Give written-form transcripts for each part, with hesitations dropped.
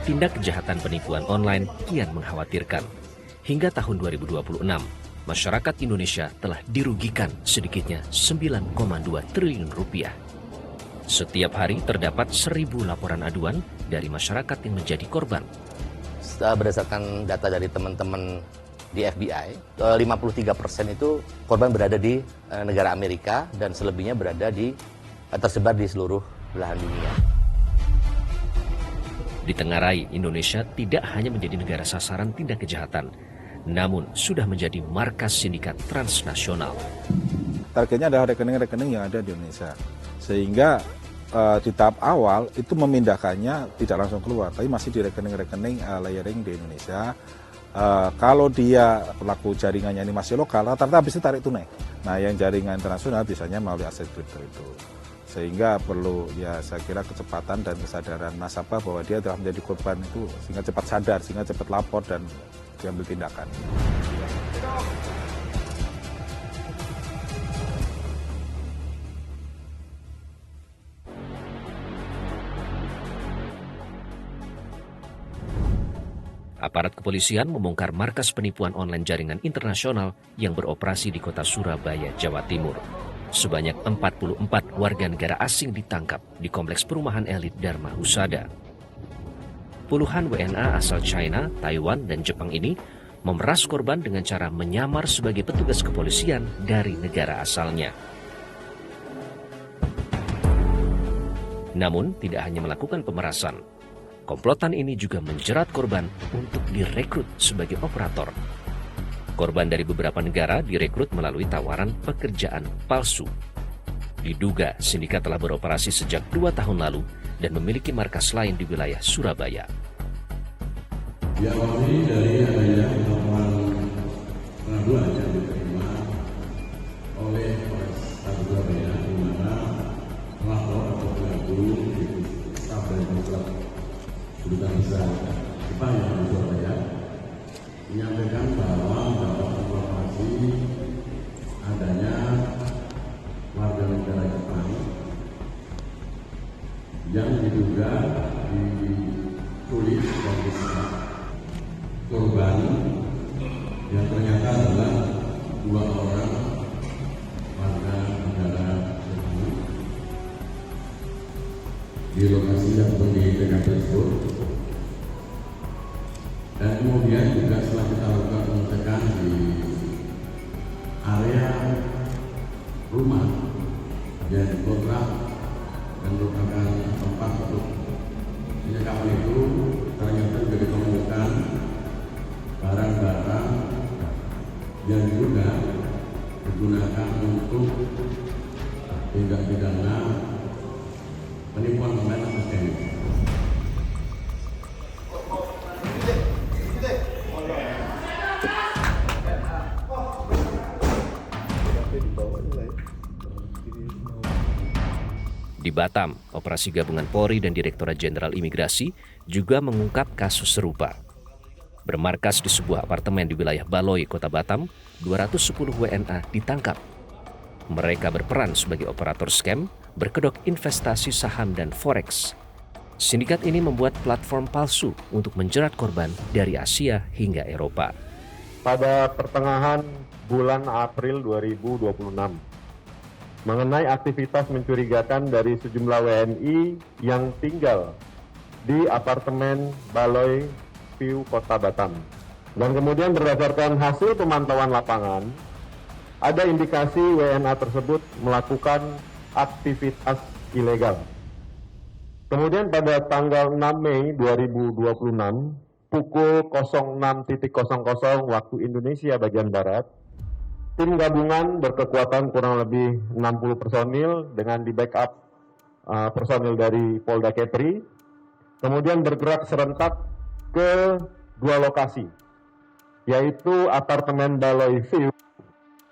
Tindak kejahatan penipuan online kian mengkhawatirkan. Hingga tahun 2026, masyarakat Indonesia telah dirugikan sedikitnya 9,2 triliun rupiah. Setiap hari terdapat 1.000 laporan aduan dari masyarakat yang menjadi korban. Berdasarkan data dari teman-teman di FBI, 53% itu korban berada di negara Amerika dan selebihnya tersebar di seluruh belahan dunia. Ditengarai, Indonesia tidak hanya menjadi negara sasaran tindak kejahatan, namun sudah menjadi markas sindikat transnasional. Targetnya adalah rekening-rekening yang ada di Indonesia. Sehingga di tahap awal itu memindahkannya tidak langsung keluar, tapi masih di rekening-rekening layering di Indonesia. Kalau dia pelaku jaringannya ini masih lokal, rata-rata habis itu tarik tunai. Nah, yang jaringan internasional biasanya melalui aset kripto itu. Sehingga perlu saya kira kecepatan dan kesadaran nasabah bahwa dia telah menjadi korban itu, sehingga cepat sadar, sehingga cepat lapor dan diambil tindakan. Aparat kepolisian membongkar markas penipuan online jaringan internasional yang beroperasi di kota Surabaya, Jawa Timur. Sebanyak 44 warga negara asing ditangkap di kompleks perumahan elit Dharma Husada. Puluhan WNA asal China, Taiwan, dan Jepang ini memeras korban dengan cara menyamar sebagai petugas kepolisian dari negara asalnya. Namun, tidak hanya melakukan pemerasan. Komplotan ini juga menjerat korban untuk direkrut sebagai operator. Korban dari beberapa negara direkrut melalui tawaran pekerjaan palsu. Diduga sindikat telah beroperasi sejak 2 tahun lalu dan memiliki markas lain di wilayah Surabaya. Diawali dari adanya laporan pengaduan yang diterima oleh Polres Surabaya di mana pelapor atau pelaku staf dari Kedutaan Besar Jepang yang di Surabaya menyampaikan bahwa dapat informasi adanya warga negara Jepang yang diduga diculik dan disekap korban yang ternyata adalah 2 orang warga negara Jepang di lokasi yang di TKP tersebut. Dan kemudian juga setelah kita lakukan pengecekan di area rumah yang dikontrak dan merupakan tempat untuk penyekapan itu, ternyata juga ditemukan barang-barang yang juga digunakan untuk tindak pidana penipuan online atau scamming. Di Batam, Operasi Gabungan Polri dan Direktorat Jenderal Imigrasi juga mengungkap kasus serupa. Bermarkas di sebuah apartemen di wilayah Baloi, Kota Batam, 210 WNA ditangkap. Mereka berperan sebagai operator scam, berkedok investasi saham dan forex. Sindikat ini membuat platform palsu untuk menjerat korban dari Asia hingga Eropa. Pada pertengahan bulan April 2026, mengenai aktivitas mencurigakan dari sejumlah WNI yang tinggal di apartemen Baloi View, Kota Batam. Dan kemudian berdasarkan hasil pemantauan lapangan, ada indikasi WNA tersebut melakukan aktivitas ilegal. Kemudian pada tanggal 6 Mei 2026, pukul 06.00 waktu Indonesia bagian Barat, tim gabungan berkekuatan kurang lebih 60 personil dengan di backup personil dari Polda Kepri, kemudian bergerak serentak ke 2 lokasi, yaitu apartemen Baloi View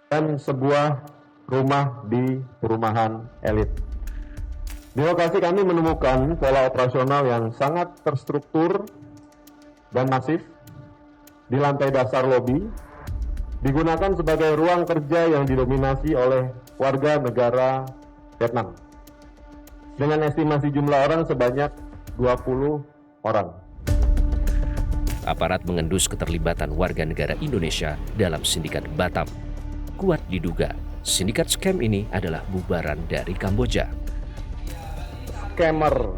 dan sebuah rumah di perumahan elit. Di lokasi kami menemukan pola operasional yang sangat terstruktur dan masif. Di lantai dasar lobi digunakan sebagai ruang kerja yang didominasi oleh warga negara Vietnam. dengan estimasi jumlah orang sebanyak 20 orang. Aparat mengendus keterlibatan warga negara Indonesia dalam sindikat Batam. Kuat diduga, sindikat scam ini adalah bubaran dari Kamboja. Scammer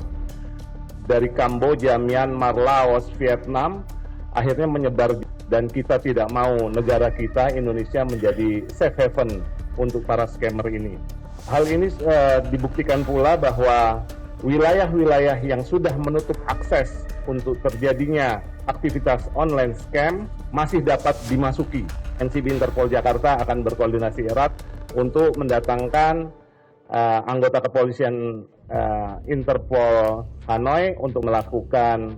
dari Kamboja, Myanmar, Laos, Vietnam akhirnya menyebar, dan kita tidak mau negara kita, Indonesia, menjadi safe haven untuk para scammer ini. Hal ini dibuktikan pula bahwa wilayah-wilayah yang sudah menutup akses untuk terjadinya aktivitas online scam masih dapat dimasuki. NCB Interpol Jakarta akan berkoordinasi erat untuk mendatangkan anggota kepolisian Interpol Hanoi untuk melakukan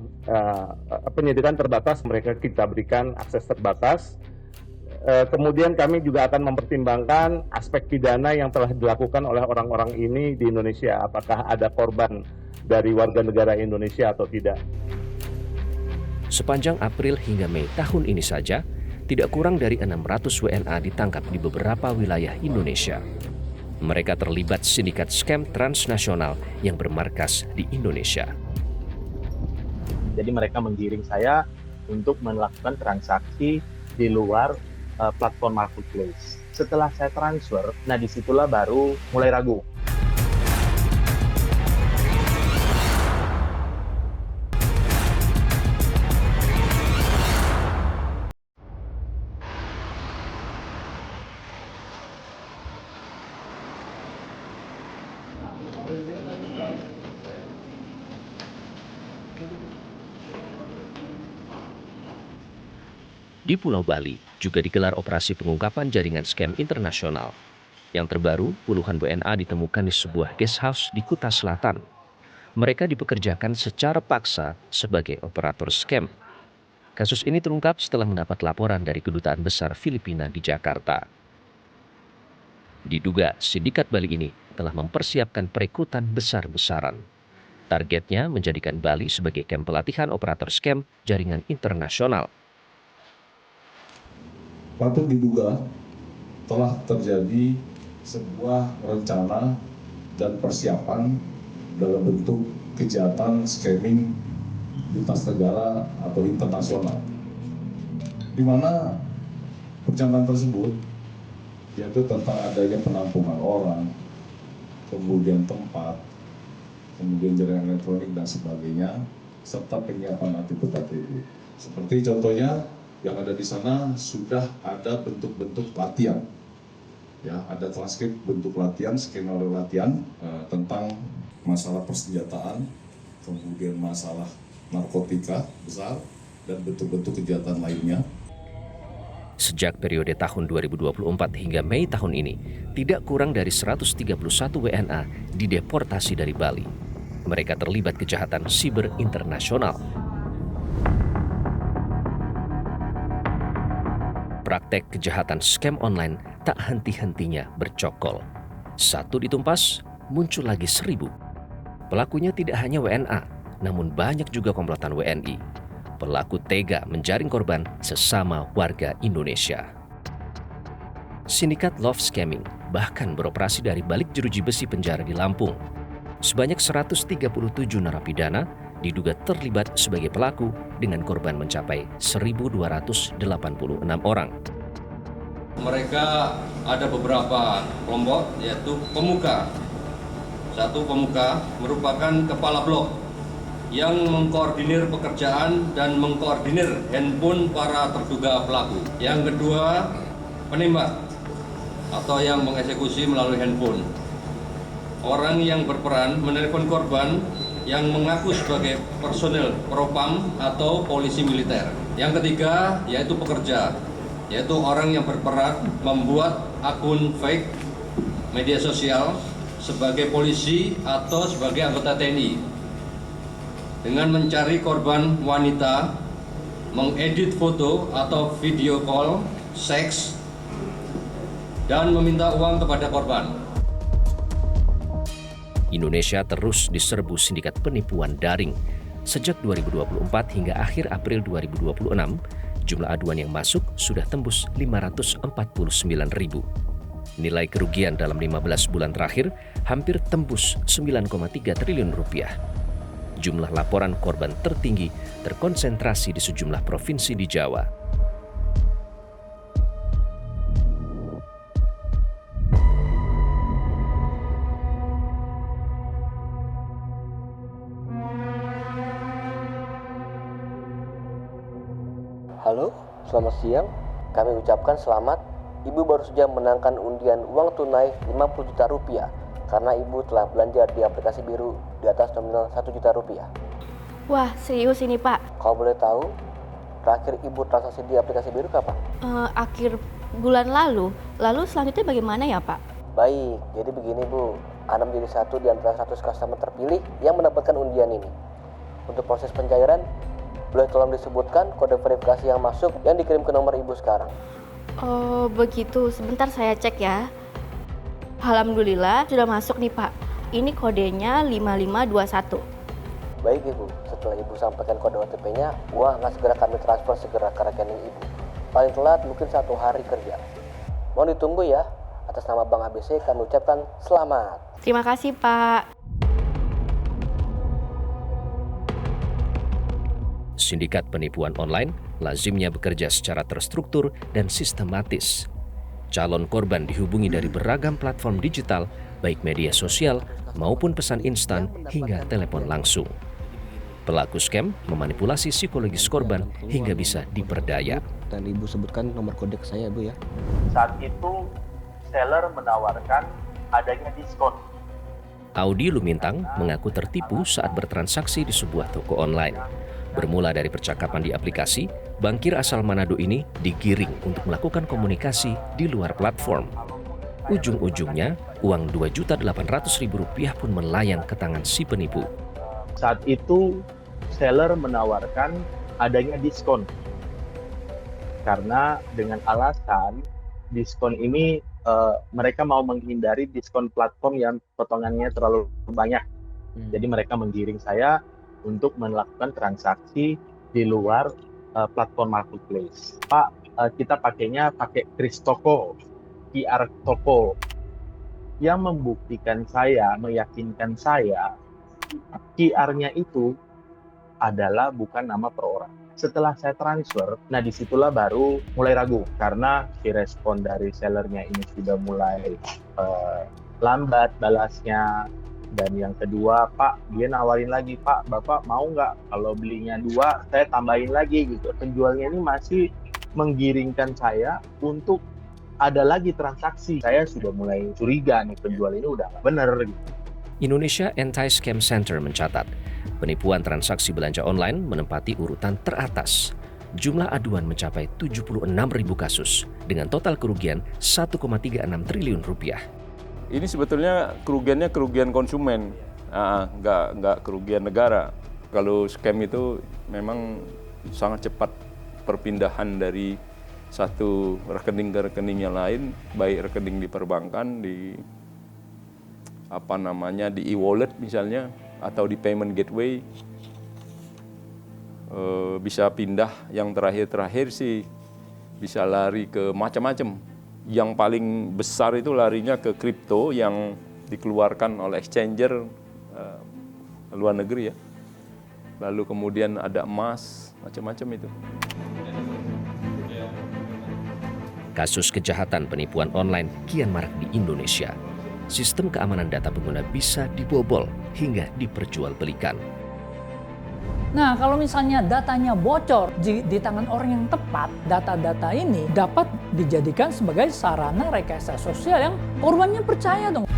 penyidikan terbatas. Mereka kita berikan akses terbatas. Kemudian kami juga akan mempertimbangkan aspek pidana yang telah dilakukan oleh orang-orang ini di Indonesia. Apakah ada korban dari warga negara Indonesia atau tidak. Sepanjang April hingga Mei tahun ini saja, tidak kurang dari 600 WNA ditangkap di beberapa wilayah Indonesia. Mereka terlibat sindikat scam transnasional yang bermarkas di Indonesia. Jadi mereka menggiring saya untuk melakukan transaksi di luar platform marketplace. Setelah saya transfer, nah disitulah baru mulai ragu. Di Pulau Bali juga digelar operasi pengungkapan jaringan scam internasional. Yang terbaru, puluhan WNA ditemukan di sebuah guest house di Kuta Selatan. Mereka dipekerjakan secara paksa sebagai operator scam. Kasus ini terungkap setelah mendapat laporan dari Kedutaan Besar Filipina di Jakarta. Diduga sindikat Bali ini telah mempersiapkan perekrutan besar-besaran. Targetnya menjadikan Bali sebagai kamp pelatihan operator scam jaringan internasional. Patut diduga telah terjadi sebuah rencana dan persiapan dalam bentuk kejahatan scamming lintas negara atau internasional, di mana perencanaan tersebut yaitu tentang adanya penampungan orang, kemudian tempat, kemudian jaringan elektronik dan sebagainya, serta penyiapan atribut. Seperti contohnya yang ada di sana sudah ada bentuk-bentuk latihan, ya, ada transkrip bentuk latihan, skenario latihan tentang masalah persenjataan, kemudian masalah narkotika besar dan bentuk-bentuk kejahatan lainnya. Sejak periode tahun 2024 hingga Mei tahun ini, tidak kurang dari 131 WNA dideportasi dari Bali. Mereka terlibat kejahatan siber internasional. Praktek kejahatan scam online tak henti-hentinya bercokol. Satu ditumpas, muncul lagi 1000. Pelakunya tidak hanya WNA, namun banyak juga komplotan WNI. Pelaku tega menjaring korban sesama warga Indonesia. Sindikat love scamming bahkan beroperasi dari balik jeruji besi penjara di Lampung. Sebanyak 137 narapidana diduga terlibat sebagai pelaku dengan korban mencapai 1.286 orang. Mereka ada beberapa kelompok, yaitu pemuka. Satu pemuka merupakan kepala blok yang mengkoordinir pekerjaan dan mengkoordinir handphone para terduga pelaku. Yang kedua, penembak atau yang mengeksekusi melalui handphone. Orang yang berperan menelepon korban yang mengaku sebagai personel propam atau polisi militer. Yang ketiga, yaitu pekerja, yaitu orang yang berperan membuat akun fake media sosial sebagai polisi atau sebagai anggota TNI dengan mencari korban wanita, mengedit foto atau video call seks, dan meminta uang kepada korban. Indonesia terus diserbu sindikat penipuan daring. Sejak 2024 hingga akhir April 2026, jumlah aduan yang masuk sudah tembus 549.000. Nilai kerugian dalam 15 bulan terakhir hampir tembus 9,3 triliun rupiah. Jumlah laporan korban tertinggi terkonsentrasi di sejumlah provinsi di Jawa. Halo, selamat siang. Kami ucapkan selamat. Ibu baru saja menangkan undian uang tunai 50 juta rupiah karena ibu telah belanja di aplikasi biru di atas nominal 1 juta rupiah. Wah, serius ini Pak? Kalau boleh tahu, terakhir ibu transaksi di aplikasi biru kapan? Akhir bulan lalu. Lalu selanjutnya bagaimana ya Pak? Baik, jadi begini Bu. Anda menjadi satu di antara 100 customer terpilih yang mendapatkan undian ini. Untuk proses pencairan, boleh tolong disebutkan kode verifikasi yang masuk yang dikirim ke nomor ibu sekarang. Oh begitu, sebentar saya cek ya. Alhamdulillah sudah masuk nih Pak. Ini kodenya 5521. Baik Ibu, setelah Ibu sampaikan kode OTP-nya, uang akan segera kami transfer segera ke rekening Ibu. Paling telat mungkin 1 hari kerja. Mohon ditunggu ya. Atas nama Bank ABC kami ucapkan selamat. Terima kasih Pak. Sindikat penipuan online lazimnya bekerja secara terstruktur dan sistematis. Calon korban dihubungi dari beragam platform digital, baik media sosial maupun pesan instan hingga telepon langsung. Pelaku scam memanipulasi psikologis korban hingga bisa diperdaya. Dan Ibu sebutkan nomor kode ke saya Bu ya. Saat itu seller menawarkan adanya diskon. Audi Lumintang mengaku tertipu saat bertransaksi di sebuah toko online. Bermula dari percakapan di aplikasi, bankir asal Manado ini digiring untuk melakukan komunikasi di luar platform. Ujung-ujungnya, uang Rp2.800.000 pun melayang ke tangan si penipu. Saat itu seller menawarkan adanya diskon. Karena dengan alasan diskon ini mereka mau menghindari diskon platform yang potongannya terlalu banyak. Jadi mereka menggiring saya untuk melakukan transaksi di luar platform marketplace. Pak, kita pakainya pakai Kris Toko, QR Toko, yang membuktikan saya, meyakinkan saya, QR-nya itu adalah bukan nama per orang. Setelah saya transfer, nah disitulah baru mulai ragu, karena si respon dari sellernya ini sudah mulai lambat balasnya. Dan yang kedua, Pak, dia nawarin lagi, Pak, Bapak mau nggak kalau belinya 2, saya tambahin lagi gitu. Penjualnya ini masih menggiringkan saya untuk ada lagi transaksi. Saya sudah mulai curiga nih, penjual ini udah nggak bener gitu. Indonesia Anti-Scam Center mencatat, penipuan transaksi belanja online menempati urutan teratas. Jumlah aduan mencapai 76.000 kasus dengan total kerugian 1,36 triliun rupiah. Ini sebetulnya kerugiannya kerugian konsumen, nggak kerugian negara. Kalau scam itu memang sangat cepat perpindahan dari satu rekening ke rekening yang lain, baik rekening di perbankan, di di e-wallet misalnya, atau di payment gateway, bisa pindah. Yang terakhir sih bisa lari ke macam-macam. Yang paling besar itu larinya ke kripto yang dikeluarkan oleh exchanger luar negeri ya. Lalu kemudian ada emas, macam-macam itu. Kasus kejahatan penipuan online kian marak di Indonesia. Sistem keamanan data pengguna bisa dibobol hingga diperjualbelikan. Nah, kalau misalnya datanya bocor di tangan orang yang tepat, data-data ini dapat dijadikan sebagai sarana rekayasa sosial yang korbannya percaya dong.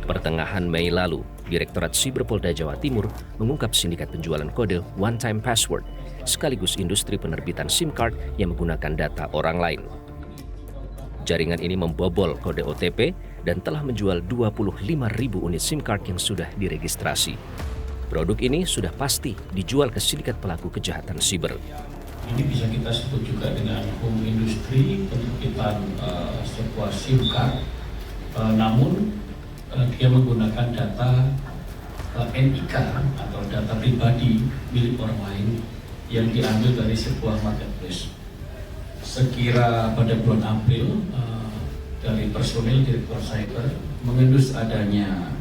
Pertengahan Mei lalu, Direktorat Siber Polda Jawa Timur mengungkap sindikat penjualan kode one-time password sekaligus industri penerbitan SIM card yang menggunakan data orang lain. Jaringan ini membobol kode OTP dan telah menjual 25.000 unit SIM card yang sudah diregistrasi. Produk ini sudah pasti dijual ke sindikat pelaku kejahatan siber. Ini bisa kita sebut juga dengan home industry, penerbitan sebuah SIM card namun dia menggunakan data NIK atau data pribadi milik orang lain yang diambil dari sebuah marketplace. Sekira pada bulan April, dari personil Direktur Cyber mengendus adanya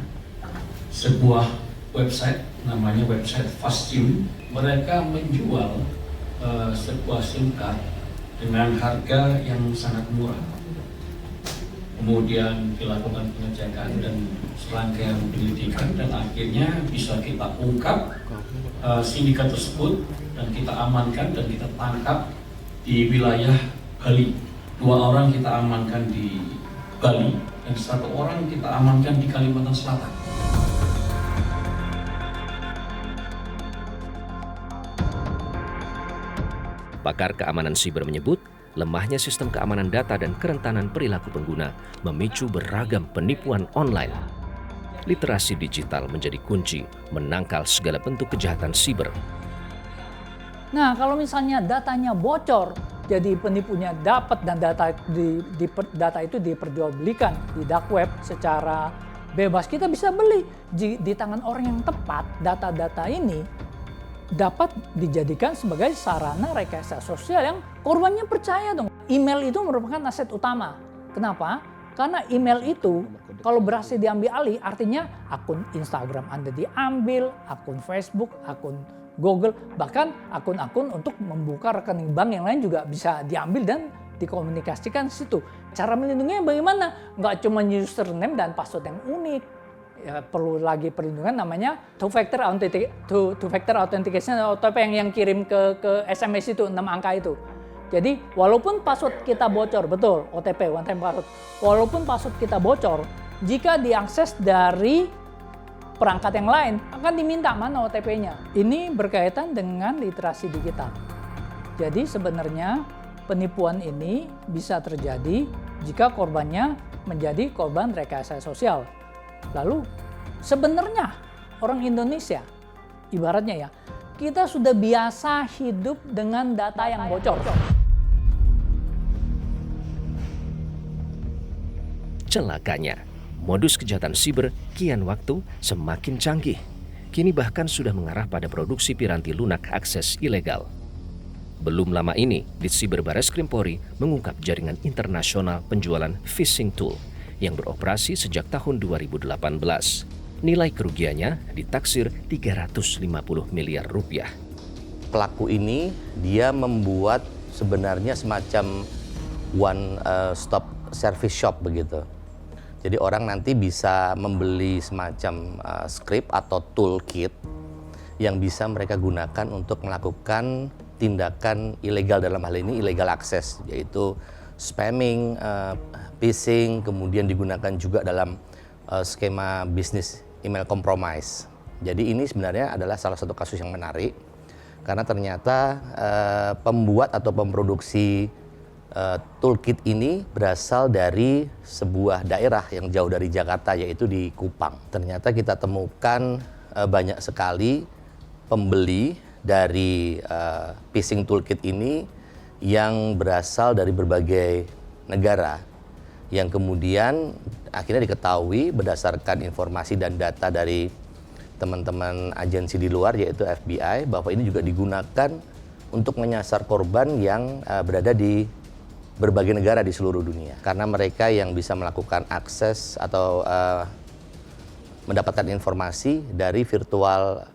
sebuah website, namanya website Fastim. Mereka menjual sebuah SIM card dengan harga yang sangat murah. Kemudian dilakukan pengecekan dan serangkaian penyelidikan, dan akhirnya bisa kita ungkap sindikat tersebut, dan kita amankan dan kita tangkap di wilayah Bali. 2 orang kita amankan di Bali dan 1 orang kita amankan di Kalimantan Selatan. Pakar keamanan siber menyebut, lemahnya sistem keamanan data dan kerentanan perilaku pengguna memicu beragam penipuan online. Literasi digital menjadi kunci menangkal segala bentuk kejahatan siber. Nah, kalau misalnya datanya bocor, jadi penipunya dapat dan data itu diperjualbelikan di dark web secara bebas, kita bisa beli di tangan orang yang tepat. Data-data ini dapat dijadikan sebagai sarana rekayasa sosial yang korbannya percaya dong. Email itu merupakan aset utama. Kenapa? Karena email itu kalau berhasil diambil alih, artinya akun Instagram Anda diambil, akun Facebook, akun Google, bahkan akun-akun untuk membuka rekening bank yang lain juga bisa diambil dan dikomunikasikan di situ. Cara melindunginya bagaimana? Nggak cuma username dan password yang unik. Ya, perlu lagi perlindungan namanya two-factor authentication atau OTP yang kirim ke SMS itu 6 angka itu. Jadi walaupun password kita bocor, betul OTP one time password. Walaupun password kita bocor, jika diakses dari perangkat yang lain akan diminta mana OTP-nya. Ini berkaitan dengan literasi digital. Jadi sebenarnya penipuan ini bisa terjadi jika korbannya menjadi korban rekayasa sosial. Lalu sebenarnya orang Indonesia, ibaratnya ya, kita sudah biasa hidup dengan data yang bocor. Celakanya, modus kejahatan siber kian waktu semakin canggih. Kini bahkan sudah mengarah pada produksi piranti lunak akses ilegal. Belum lama ini, Ditsiber Bareskrim Polri mengungkap jaringan internasional penjualan phishing tool yang beroperasi sejak tahun 2018. Nilai kerugiannya ditaksir 350 miliar rupiah. Pelaku ini dia membuat sebenarnya semacam one stop service shop begitu. Jadi orang nanti bisa membeli semacam script atau toolkit yang bisa mereka gunakan untuk melakukan tindakan ilegal, dalam hal ini illegal access, yaitu spamming, phishing, kemudian digunakan juga dalam skema bisnis email compromise. Jadi ini sebenarnya adalah salah satu kasus yang menarik karena ternyata pembuat atau pemproduksi toolkit ini berasal dari sebuah daerah yang jauh dari Jakarta, yaitu di Kupang. Ternyata kita temukan banyak sekali pembeli dari phishing toolkit ini yang berasal dari berbagai negara, yang kemudian akhirnya diketahui berdasarkan informasi dan data dari teman-teman agensi di luar, yaitu FBI, bahwa ini juga digunakan untuk menyasar korban yang berada di berbagai negara di seluruh dunia. Karena mereka yang bisa melakukan akses atau mendapatkan informasi dari virtual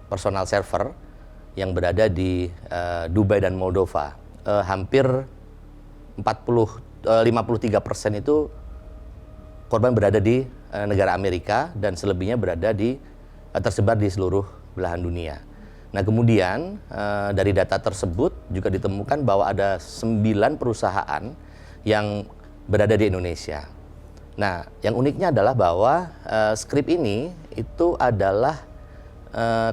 personal server yang berada di Dubai dan Moldova. Hampir 53% itu korban berada di negara Amerika dan selebihnya berada tersebar di seluruh belahan dunia. Nah kemudian dari data tersebut juga ditemukan bahwa ada 9 perusahaan yang berada di Indonesia. Nah yang uniknya adalah bahwa skrip ini itu adalah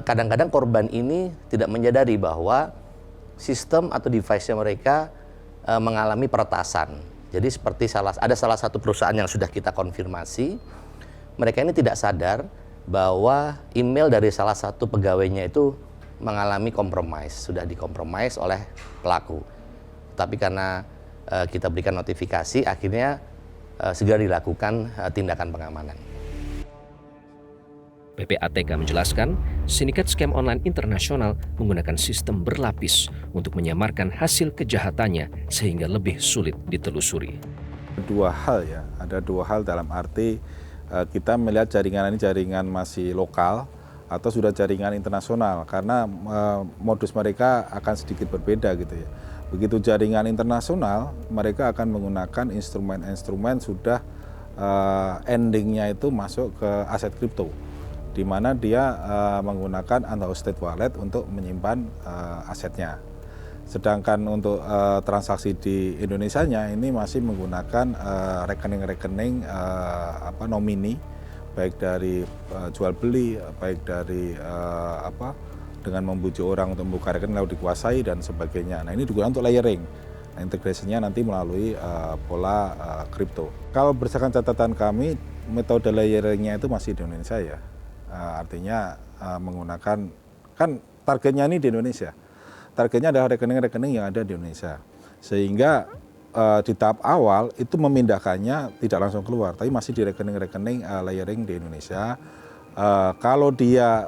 kadang-kadang korban ini tidak menyadari bahwa sistem atau device-nya mereka mengalami peretasan. Jadi seperti ada salah satu perusahaan yang sudah kita konfirmasi, mereka ini tidak sadar bahwa email dari salah satu pegawainya itu mengalami kompromis, sudah dikompromis oleh pelaku. Tapi karena kita berikan notifikasi, akhirnya segera dilakukan tindakan pengamanan. PPATK menjelaskan, sindikat scam online internasional menggunakan sistem berlapis untuk menyamarkan hasil kejahatannya sehingga lebih sulit ditelusuri. Ada dua hal dalam arti kita melihat jaringan ini jaringan masih lokal atau sudah jaringan internasional karena modus mereka akan sedikit berbeda gitu ya. Begitu jaringan internasional, mereka akan menggunakan instrumen-instrumen sudah endingnya itu masuk ke aset kripto, di mana dia menggunakan unhosted wallet untuk menyimpan asetnya. Sedangkan untuk transaksi di Indonesianya ini masih menggunakan rekening-rekening nomini, baik dari jual beli, baik dari dengan membujuk orang untuk membuka rekening lalu dikuasai dan sebagainya. Nah ini digunakan untuk layering. Nah, integrasinya nanti melalui pola kripto. Kalau berdasarkan catatan kami, metode layeringnya itu masih di Indonesia ya. Artinya menggunakan, kan targetnya ini di Indonesia, targetnya adalah rekening-rekening yang ada di Indonesia, sehingga di tahap awal itu memindahkannya tidak langsung keluar, tapi masih di rekening-rekening layering di Indonesia. Kalau dia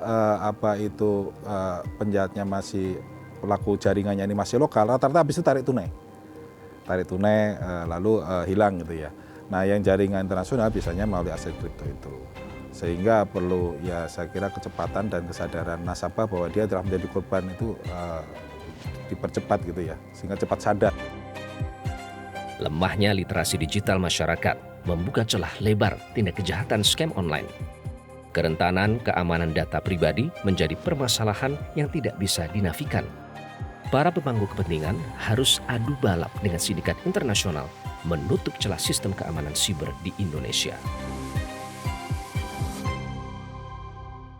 penjahatnya masih, pelaku jaringannya ini masih lokal, rata-rata habis itu tarik tunai lalu hilang gitu ya. Nah yang jaringan internasional biasanya melalui aset kripto itu. Sehingga perlu ya saya kira kecepatan dan kesadaran nasabah bahwa dia telah menjadi korban itu dipercepat gitu ya, sehingga cepat sadar. Lemahnya literasi digital masyarakat membuka celah lebar tindak kejahatan scam online. Kerentanan keamanan data pribadi menjadi permasalahan yang tidak bisa dinafikan. Para pemangku kepentingan harus adu balap dengan sindikat internasional menutup celah sistem keamanan siber di Indonesia.